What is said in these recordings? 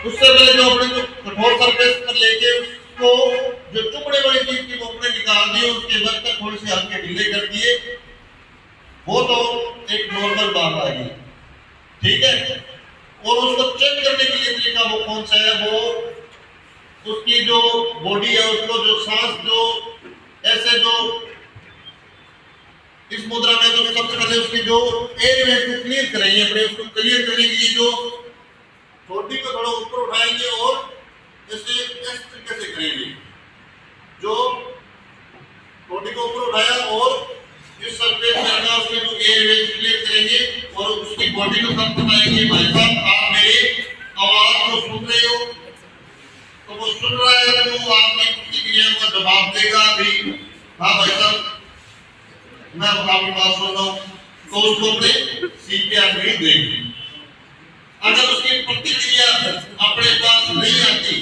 उससे पहले जो अपने को कठोर सरफेस पर लेके उसको जो टुकड़े वाली चीज थी वो अपने निकाल दिए, उसके बाद तक थोड़े से हल्के ढीले कर दिए, वो तो एक नॉर्मल बात आ गई, ठीक है। और उसको चेक करने के लिए तरीका वो कौन सा है, वो उसकी जो बॉडी है उसको जो सांस जो ऐसे जो इस मुद्रा में तो सबसे पहले उसकी जो एयरवे को क्लियर करेंगे, अपने उसको क्लियर करने के लिए जो बॉडी को थोड़ा ऊपर उठाएंगे और ऐसे इस तरीके से करेंगे, जो बॉडी को ऊपर उठाया और इस सरफेस में आना उसके जो एयरवे क्लियर करेंगे और उसकी बॉडी को सब बताएंगे भाई साहब आप मेरी आवाज को सुन रहे हो, तो वो सुन रहा है तो आपकी प्रतिक्रिया का जवाब देगा अभी हाँ भाई साहब मैं आपकी बात सुन रहा हूँ, तो उसको अपने सीपीआर नहीं देंगे। अगर उसकी प्रतिक्रिया अपने पास नहीं आती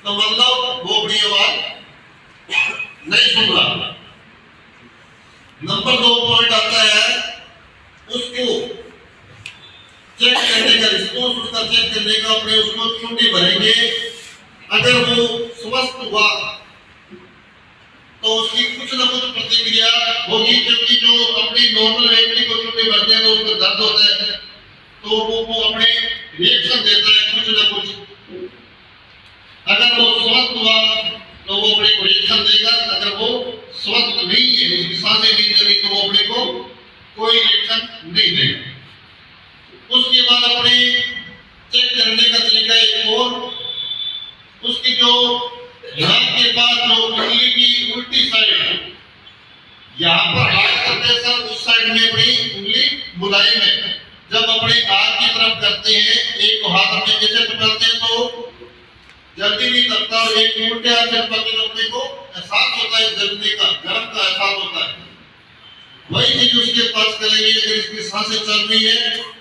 तो मतलब वो अपनी आवाज नहीं सुन रहा। नंबर 2 पॉइंट आता है उसको चेक करने का, रिस्पॉन्स उसका चेक करने का, अपने उसको चुंडी भरेंगे, अगर वो स्वस्थ हुआ तो उसकी कुछ ना कुछ प्रतिक्रिया होगी, क्योंकि जो अपनी नॉर्मल व्यक्ति को चुंडी भरते हैं तो उसको दर्द होता है तो वो अपने रिएक्शन देता है कुछ ना कुछ, अगर वो स्वस्थ हुआ तो वो अपने को रिएक्शन देगा, अगर वो स्वस्थ नहीं है उसकी सांसें नहीं चली तो वो अपने को कोई रिएक्शन नहीं देगा। उसके बाद अपने चेक करने का तरीका एक और, उसकी जो नाक के पास जो उंगली की उल्टी साइड यहाँ पर हाथ का प्रेशर उस साइड में अपनी उंगली बुलाई में जब अपने आग की तरफ करते हैं, एक को हाथ अपने कैसे पकड़ते हैं तो जल्दी नहीं करता और एक उल्टे हाथ से पकड़ने को एहसास होता है, जलने का गर्म का एहसास होता है, वही चीज उसके पास करेंगे। अगर इसकी सांसें चल रही है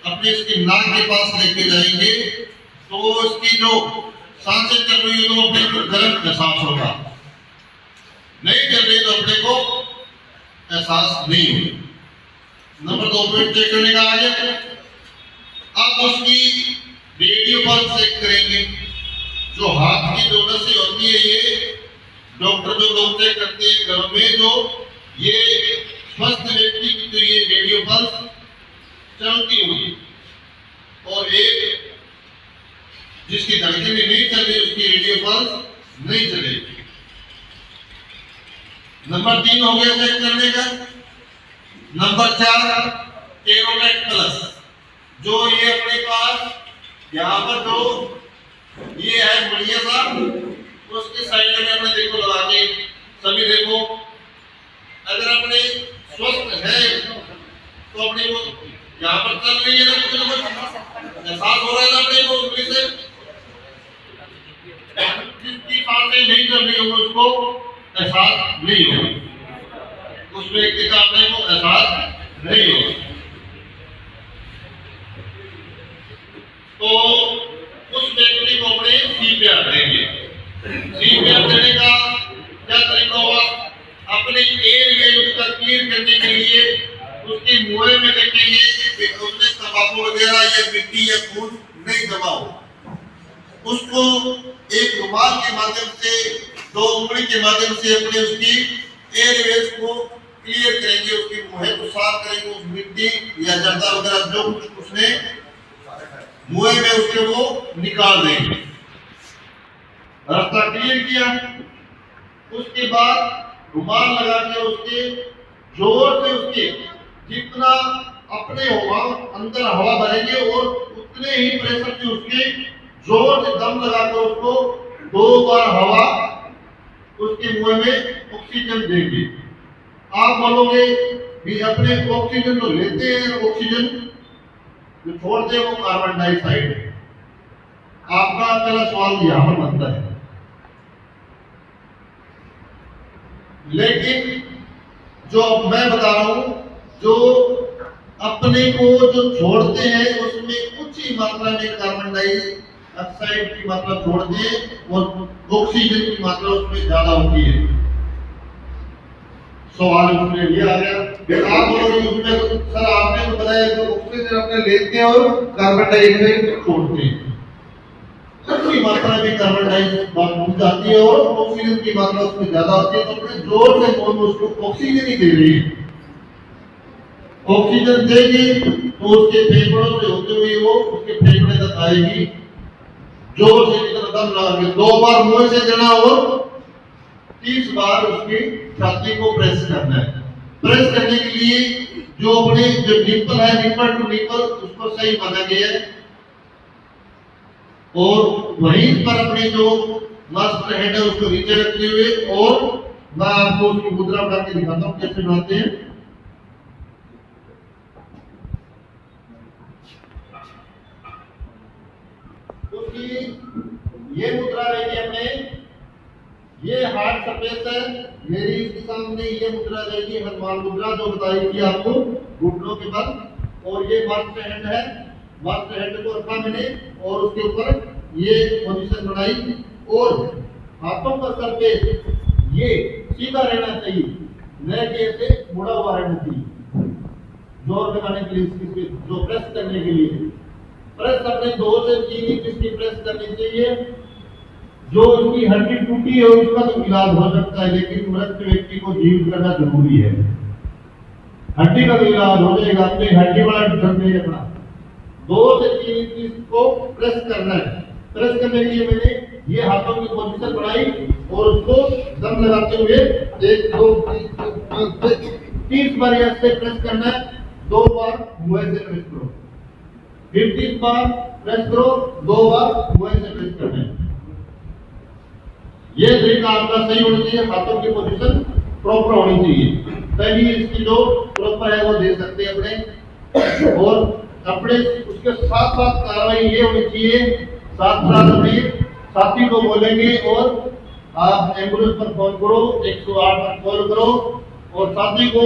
अपने इसकी नाक के पास लेके जाएंगे तो इसकी जो सांसें चल रही है तो अपने को गर्म एहसास होगा, नहीं चल रही तो अपने को एहसास नहीं होगा। नंबर 2 पॉइंट चेक करने का आ गया। अब उसकी रेडियो पल्स चेक करेंगे, जो हाथ की जो नसें होती है ये डॉक्टर जो लोग चेक करते हैं घरों में, जो ये स्वस्थ व्यक्ति की जो ये रेडियो पल्स चलती हुई और एक जिसकी धड़कन नहीं चल रही उसकी रेडियो पल्स नहीं चलेगी। नंबर 3 हो गया चेक करने का। नंबर 4 केरोमेट प्लस, जो ये अपने पास यहाँ पर जो ये है बढ़िया सा, उसके साइड में अपने देखो लगा के सभी देखो, अगर अपने स्वस्थ है तो अपने को यहाँ पर चल रही है ना कुछ ना कुछ एहसास हो रहा है ना अपने को उंगली से, जिसकी सांसें नहीं चल रही होगी उसको एहसास नहीं होगा, उस व्यक्ति का अपने को एहसास नहीं होगा। तो उस व्यक्ति को अपने सीपीआर देंगे। सीपीआर देने का क्या तरीका होगा, अपने एयरवे उसका क्लियर करने के लिए उसके मुंह में देखेंगे कि उसने तंबाकू वगैरह या मिट्टी या खून नहीं जमा हो, उसको एक रुमाल के माध्यम से 2 उंगली के माध्यम से अपने उसकी एयरवेज को क्लियर करेंगे, उसकी मुंह को साफ करेंगे, उस मिट्टी या जर्दा वगैरह जो कुछ उसने मुंह में उसके वो निकाल देंगे। रास्ता क्लियर किया, उसके बाद रुमाल लगा के उसके जोर से उसके जितना अपने हवा अंदर हवा भरेंगे और उतने ही प्रेशर से उसके जोर से दम लगाकर उसको 2 बार हवा उसके मुंह में ऑक्सीजन देंगे। आप बोलोगे भी अपने ऑक्सीजन तो लेते हैं, ऑक्सीजन जो छोड़ते हैं वो कार्बन डाइऑक्साइड है। आपका पहला सवाल यहाँ पर बनता है, लेकिन जो मैं बता रहा हूं जो अपने को जो छोड़ते हैं उसमें कुछ ही मात्रा में कार्बन डाइऑक्साइड की मात्रा छोड़ते हैं और ऑक्सीजन की मात्रा उसमें ज्यादा होती है। सवाल उसमें ये आ गया, आप बोलोगे उसमें तो सर आपने तो बताया जो ऑक्सीजन अपने लेते हैं और कार्बन डाइऑक्साइड छोड़ते हैं, अच्छी मात्रा में कार्बन डाइऑक्साइड मिल जाती है और ऑक्सीजन की मात्रा उसमें ज्यादा होती है, तो अपने जोर से कौन उसको ऑक्सीजन ही दे रही है। ऑक्सीजन देगी तो उसके फेफड़ों से होते हुए वो उसके फेफड़े तक आएगी। जोर से कितना दम लगा के 2 बार मुंह से देना और 30 बार उसकी छाती को प्रेस करना है। प्रेस करने के लिए जो अपने जो निप्पल है, निप्पल टू निप्पल, उसको सही बांधा गया है और वहीं पर अपने जो मास्टर हेड है उसको नीचे रखते हुए, और मैं आपको उसकी मुद्रा बना के दिखाता हूँ कैसे बनाते हैं। ये मुद्रा रहेगी अपने, ये हार्ट सरफेस है मेरी, इसके सामने ये मुद्रा रहेगी हनुमान मुद्रा जो बताई थी आपको घुटनों के बल, और ये मास्टर हैंड है, मास्टर हैंड को रखा मैंने और उसके ऊपर ये पोजीशन बनाई, और हाथों का सरफेस ये सीधा रहना चाहिए, न कि ऐसे मुड़ा हुआ रहना चाहिए। जोर लगाने के लिए, जो प्रेस करने के लिए प्रेस अपने 2 से 3 इंच इसकी प्रेस करनी चाहिए। जो उसकी हड्डी टूटी है उसका तो इलाज हो सकता है, लेकिन मृत व्यक्ति को जीवित करना जरूरी है। हड्डी का तो इलाज हो जाएगा, अपनी हड्डी वाला ढंग नहीं रखना। 2 से 3 इंच इसको प्रेस करना है। प्रेस करने के लिए मैंने ये हाथों की पोजीशन बनाई और उसको दम लगाते हुए 1 2 3 30 बार ऐसे प्रेस करना है। 2 बार मुंह से प्रेस करो, फिर 30 बार प्रेस करो, 2 बार मुंह से प्रेस करना है। ये तरीका आपका सही होना चाहिए, हाथों की पोजीशन प्रॉपर होनी चाहिए, तभी इसकी जो प्रॉपर है वो दे सकते हैं अपने। और अपने उसके साथ साथ कार्रवाई ये होनी चाहिए, साथ साथ अपने साथी को बोलेंगे और आप एम्बुलेंस पर फोन करो, 108 पर कॉल करो, और साथी को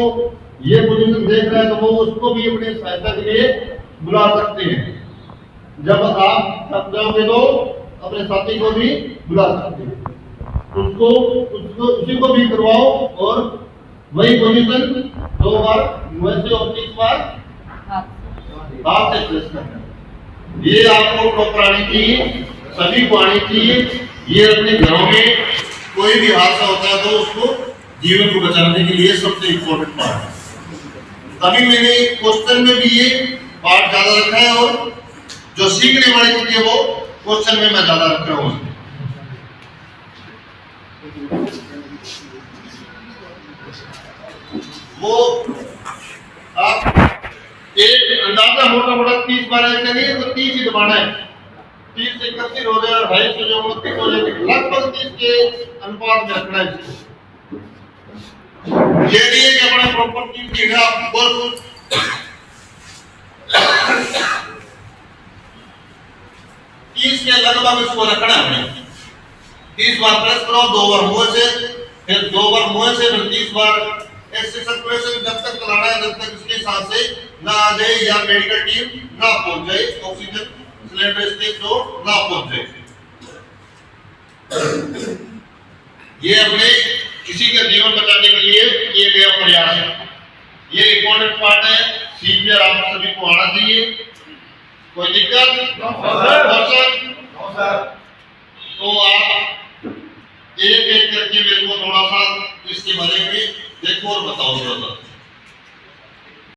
ये पोजीशन देख रहा है तो वो उसको भी अपने सहायता के लिए बुला सकते हैं। जब आप थक जाओगे तो अपने साथी को भी बुला सकते हैं, उसको उसी को भी करवाओ, और वही पोजीशन 2 बार मुंह से और 30 बार हाथ से प्रेस करना। ये आपको प्रॉपर आनी चाहिए, सभी को आनी चाहिए। ये अपने घरों में कोई भी हादसा होता है तो उसको जीवन को बचाने के लिए सबसे इम्पोर्टेंट पार्ट है। तभी मैंने क्वेश्चन में भी ये पार्ट ज्यादा रखा है, और जो सीखने वाली चीज है वो क्वेश्चन में मैं ज्यादा रख रहा हूँ। वो आप एक अंदाजा मोटा मोटा 30 बार ऐसे नहीं है तो 30 ही दबाना है। 30 से 31 हो जाए, 2.5 से 29 हो जाए, लगभग 30 के अनुपात में रखना है इसको। ये नहीं है कि अपना प्रॉपर 30 की आप बोल 30 के लगभग इसको रखना है। 30 बार प्रेस करो, 2 बार मुंह से, फिर 2 बार मुंह से, फिर 30 बार ऐसे सर्कुलेशन जब तक चलाना है जब तक इसके सांस से ना आ जाए या मेडिकल टीम ना पहुंच जाए, ऑक्सीजन सिलेंडर स्टेज जो ना पहुंच जाए। ये अपने किसी का जीवन बचाने के लिए किए गया प्रयास है। ये इम्पोर्टेंट पार्ट है, सीपीआर आप सभी को आना चाहिए। कोई दिक्कत? तो आप एक एक करके मेरे को थोड़ा सा इसके बारे में देखो और बताओ थोड़ा सा।